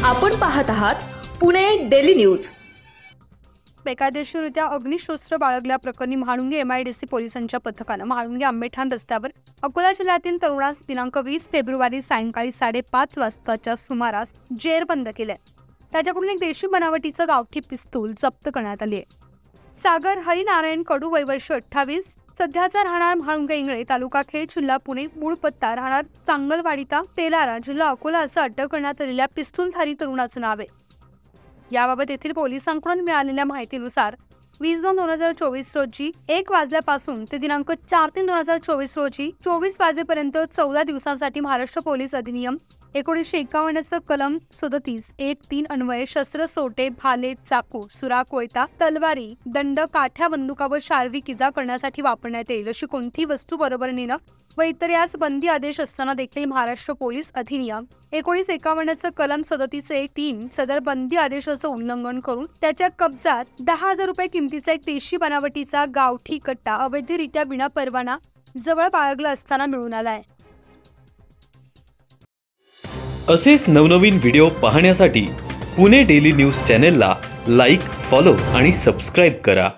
आपण पाहत आहात पुणे डेली न्यूज। बेकायदेशीररित्या अग्निशस्त्र बाळगल्याप्रकरणी म्हाळुंगे MIDC पोलिसांच्या पथकाने म्हाळुंगे आंबेठाण रस्त्यावर अकोला जिल्ह्यातील तरुणास दिनांक 20 फेब्रुवारी सायंकाळी 5:30 वाजताच्या सुमारास जेरबंद केले। त्याच्याकडून एक देशी बनावटीचं गावठी पिस्तूल जप्त करण्यात आले आहे। सागर हरिनारायण कडू वय वर्ष 28, सध्याचा राहणार म्हाळुंगे इंगळे, तालुका खेड, जिल्हा पुणे, मूळ पत्ता राहणार चांगलवाडीता तेलारा, जिल्हा अकोला असं अटक करण्यात आलेल्या पिस्तूलधारी तरुणाचं नाव आहे। याबाबत येथील पोलिसांकडून मिळालेल्या माहितीनुसार 20/2/2024 रोजी 1 वाजल्यापासून ते दिनांक 4/3/2024 रोजी 24 वाजेपर्यंत 14 दिवसांसाठी महाराष्ट्र पोलीस अधिनियम 1951 कलम 37(1)(3) अन्वये शस्त्र, सोटे, भाले, चाकू, सुरा, कोयता, तलवारी, दंड, काठ्या, बंदुका व शारीरिक इजा करण्यासाठी वापरण्यात येईल अशी कोणती वस्तू बरोबर नेणं व इतर यास बंदी आदेश असताना देखील महाराष्ट्र पोलीस अधिनियम 1951 कलम 37(1)(3) सदर बंदी आदेशाचं उल्लंघन करून त्याच्या कब्जात 10,000 रुपये किमतीचा एक देशी बनावटीचा गावठी कट्टा अवैधरित्या विना परवाना जवळ बाळगला असताना मिळून आलाय। असेच नवनवीन व्हिडिओ पाहण्यासाठी पुणे डेली न्यूज चॅनेलला लाईक, फॉलो आणि सबस्क्राईब करा।